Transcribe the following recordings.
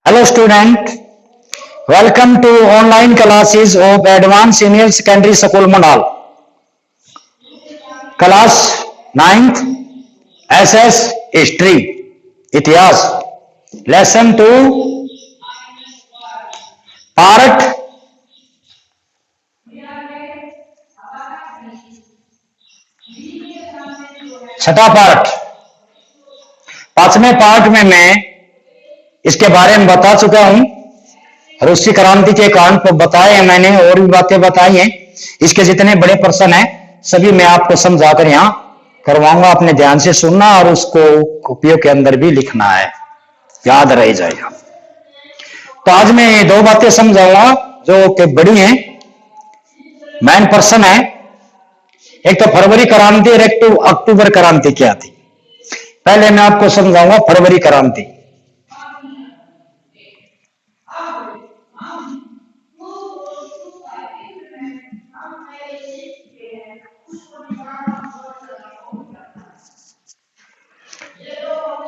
Hello student, welcome to online classes of Advanced Senior Secondary School Mandal. Class 9th SS History इतिहास Lesson 2 Part छठा part. पांचवें part में मैं इसके बारे में बता चुका हूं। रूसी क्रांति के कारण को बताए हैं मैंने, और भी बातें बताई हैं। इसके जितने बड़े प्रश्न हैं सभी मैं आपको समझाकर यहां करवाऊंगा। अपने ध्यान से सुनना और उसको कॉपियों के अंदर भी लिखना है, याद रह जाएगा। तो आज मैं ये दो बातें समझाऊंगा जो कि बड़ी हैं, मेन प्रश्न है। एक तो फरवरी क्रांति और एक तो अक्टूबर क्रांति क्या थी। पहले मैं आपको समझाऊंगा फरवरी क्रांति।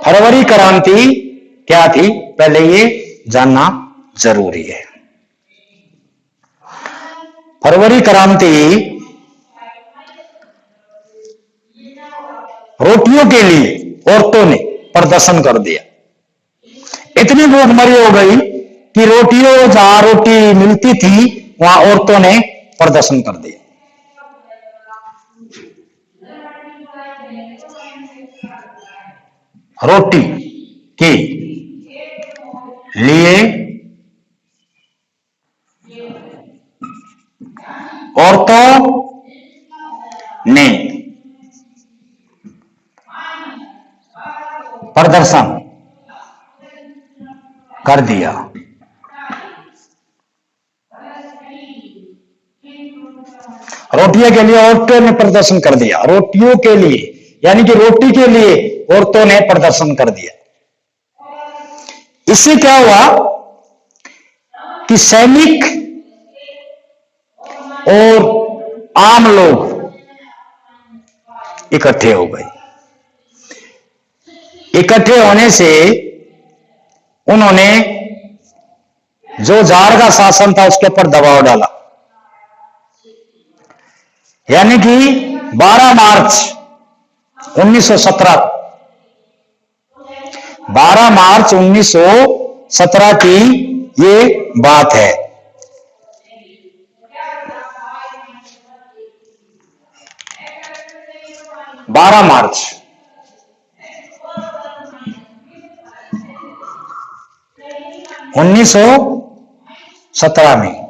फरवरी क्रांति क्या थी पहले ये जानना जरूरी है। फरवरी क्रांति रोटियों के लिए औरतों ने प्रदर्शन कर दिया। इतनी भूखमरी हो गई कि रोटियों जहां रोटी मिलती थी वहां औरतों ने प्रदर्शन कर दिया। रोटी के लिए औरतों ने प्रदर्शन कर दिया। रोटियों के लिए औरतों ने प्रदर्शन कर दिया। रोटियों के लिए यानी कि रोटी के लिए औरतों ने प्रदर्शन कर दिया। इससे क्या हुआ कि सैनिक और आम लोग इकट्ठे हो गए। इकट्ठे होने से उन्होंने जो जार का शासन था उसके ऊपर दबाव डाला। यानी कि 12 मार्च 1917 12 मार्च 1917 की ये बात है। बारह मार्च 1917 में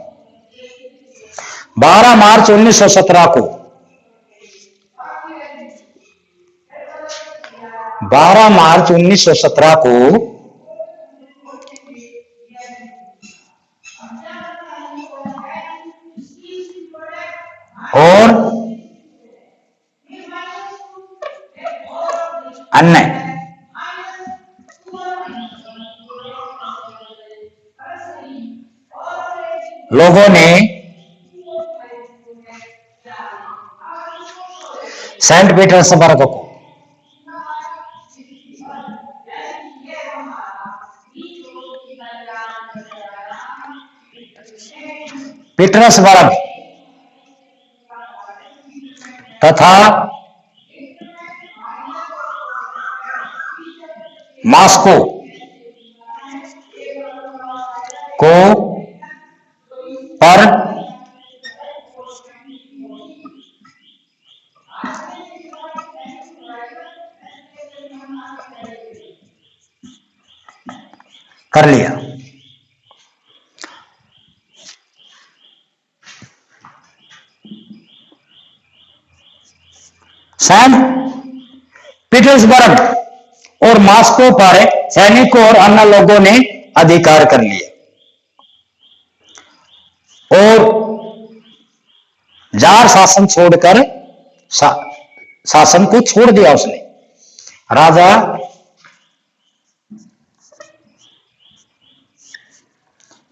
12 मार्च 1917 को 12 मार्च 1917 को और अन्य लोगों ने सेंट पीटर्सबर्ग को पीटर्सबर्ग तथा मॉस्को को पर कर लिया। सेंट पीटर्सबर्ग और मॉस्को पर सैनिकों और अन्य लोगों ने अधिकार कर लिया और जार शासन छोड़कर शासन को छोड़ दिया उसने। राजा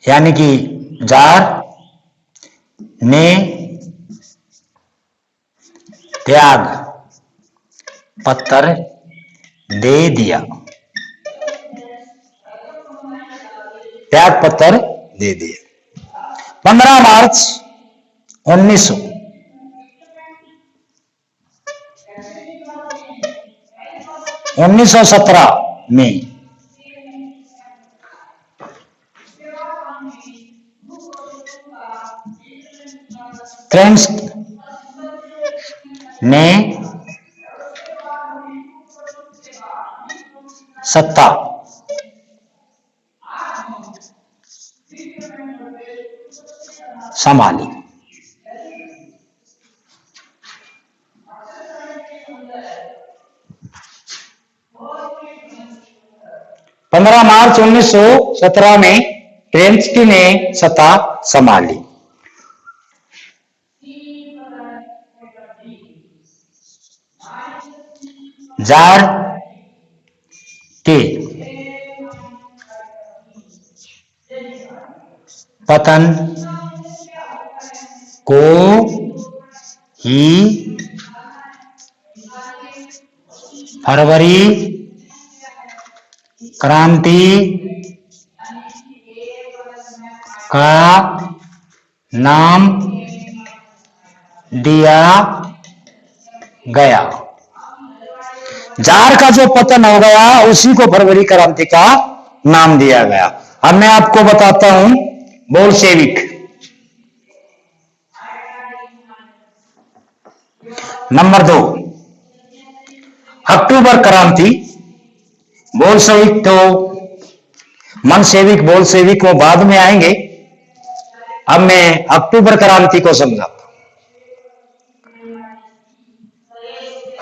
यानी कि जार ने त्याग पत्र दे दिया। त्याग पत्र दे दिए। 15 मार्च 1917 में क्रेन्स ने सत्ता संभाली। 15 मार्च 1917 में केरेंस्की ने सत्ता संभाली। जार के पतन को ही फरवरी क्रांति का नाम दिया गया। जार का जो पतन हो गया उसी को फरवरी क्रांति का नाम दिया गया। अब मैं आपको बताता हूं बोल्शेविक। नंबर 2 अक्टूबर क्रांति। बोल्शेविक तो मनसेविक बोल्शेविक वो बाद में आएंगे। अब मैं अक्टूबर क्रांति को समझाता हूं।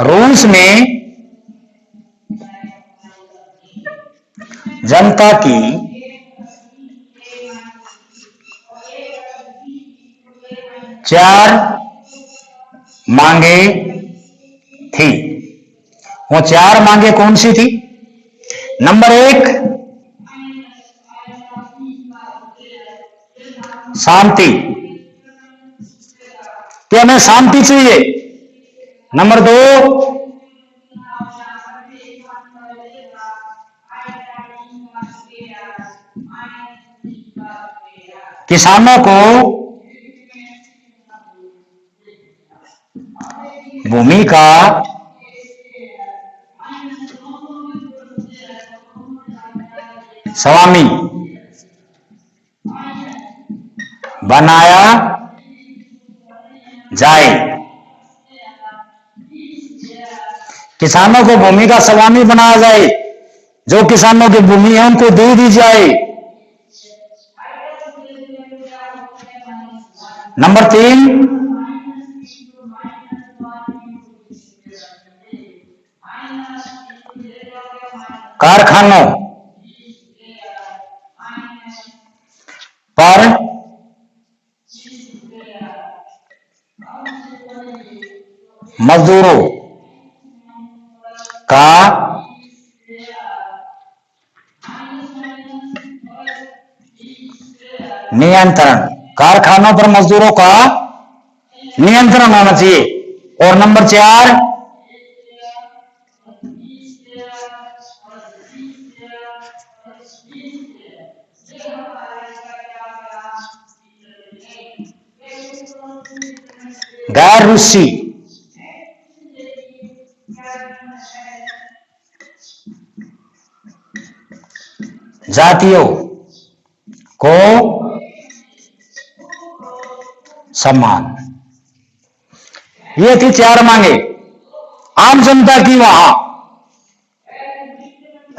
रूस में जनता की चार मांगे थी। वो चार मांगे कौन सी थी? नंबर 1 शांति, कि हमें शांति चाहिए। नंबर 2 किसानों को भूमि का स्वामी बनाया जाए। किसानों को भूमि का स्वामी बनाया जाए। जो किसानों की भूमि है उनको दे दी जाए। नंबर 3 कारखानों पर मजदूरों का नियंत्रण, कारखानों पर मजदूरों का नियंत्रण होना चाहिए। और नंबर 4 गैर रूसी जातियों को सम्मान। ये थी 4 मांगे आम जनता की। वहां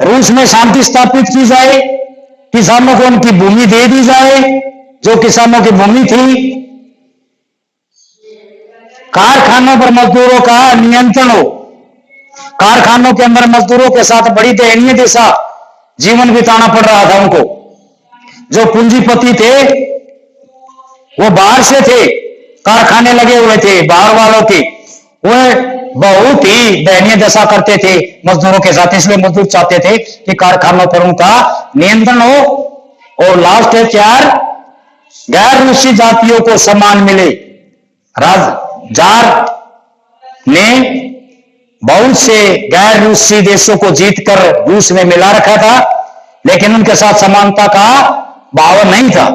रूस में शांति स्थापित की जाए, किसानों को उनकी भूमि दे दी जाए जो किसानों की भूमि थी, कारखानों पर मजदूरों का नियंत्रण हो, कारखानों के अंदर मजदूरों के साथ बड़ी दयनीय दिशा जीवन बिताना पड़ रहा था उनको। जो पूंजीपति थे वो बाहर से थे, कारखाने लगे हुए थे बाहर वालों के, वो बहुत ही दयनीय दशा करते थे मजदूरों के साथ। इसलिए मजदूर चाहते थे कि कारखानों पर उनका नियंत्रण हो। और लास्ट है 4 गैर रूसी जातियों को सम्मान मिले। जार ने बहुत से गैर रूसी देशों को जीतकर रूस में मिला रखा था, लेकिन उनके साथ समानता का भाव नहीं था,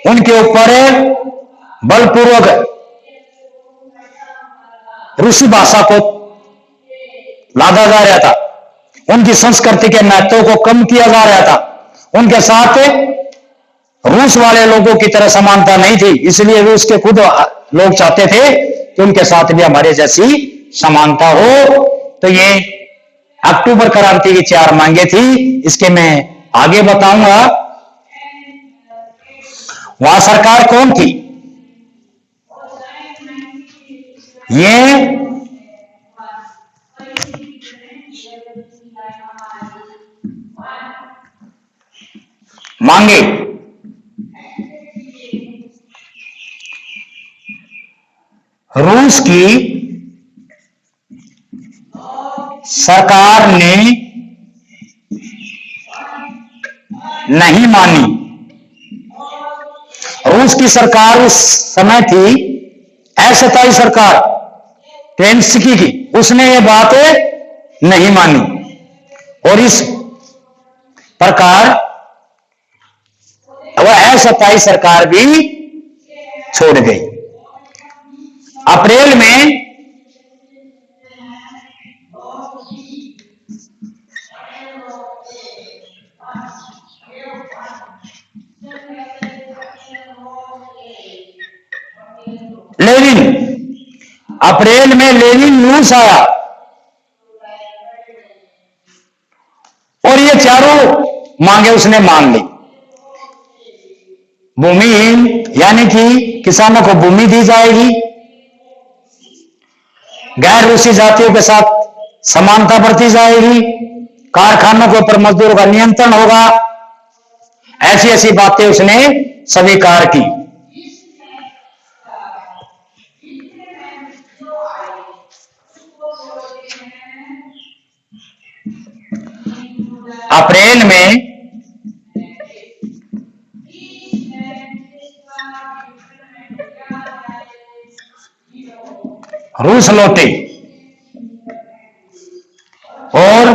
उनके ऊपर बलपूर्वक रूसी भाषा को लादा जा रहा था, उनकी संस्कृति के महत्व को कम किया जा रहा था, उनके साथ रूस वाले लोगों की तरह समानता नहीं थी, इसलिए रूस के खुद लोग चाहते थे कि उनके साथ भी हमारे जैसी समानता हो। तो ये अक्टूबर क्रांति की 4 मांगे थी, इसके मैं आगे बताऊंगा। वहां सरकार कौन थी? ये मांगे रूस की सरकार ने नहीं मानी। रूस की सरकार उस समय थी अस्थायी सरकार केरेंस्की की, उसने ये बात नहीं मानी और इस प्रकार वह अस्थायी सरकार भी छोड़ गई। अप्रैल में लेनिन रूस आया और ये चारों मांगे उसने मान ली। भूमिहीन यानी कि किसानों को भूमि दी जाएगी, गैर रूसी जातियों के साथ समानता बरती जाएगी, कारखानों के ऊपर मजदूरों का नियंत्रण होगा, ऐसी ऐसी बातें उसने स्वीकार की। अप्रैल में रूस लौटे और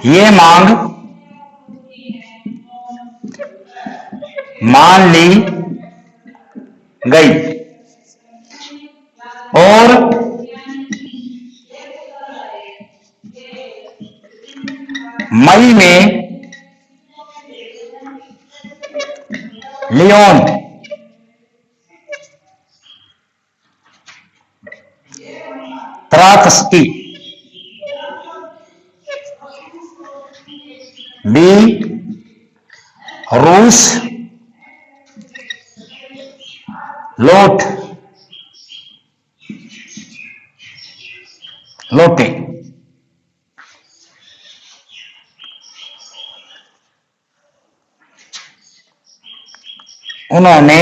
ये मांग मान ली गई और मई में लियोन त्रात्स्की भी रूस लौटे। उन्होंने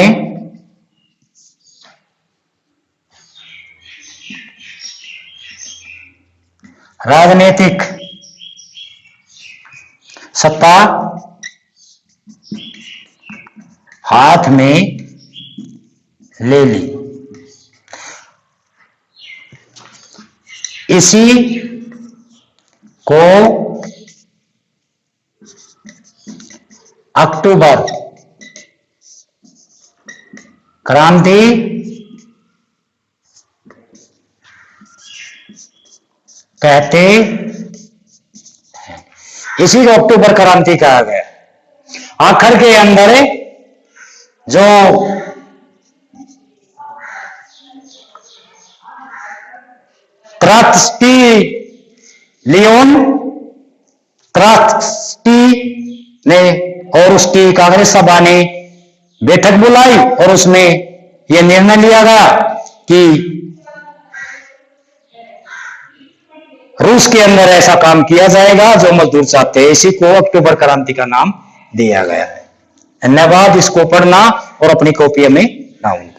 राजनीतिक सत्ता हाथ में ले ली। इसी को अक्टूबर क्रांति कहते हैं। इसी को अक्टूबर क्रांति कहा गया। आखिर के अंदर जो त्रात्स्की लियोन त्रात्स्की ने और उसकी कांग्रेस सभा ने बैठक बुलाई और उसमें यह निर्णय लिया गया कि रूस के अंदर ऐसा काम किया जाएगा जो मजदूर चाहते हैं। इसी को अक्टूबर क्रांति का नाम दिया गया है। धन्यवाद। इसको पढ़ना और अपनी कॉपी में लाऊंगा।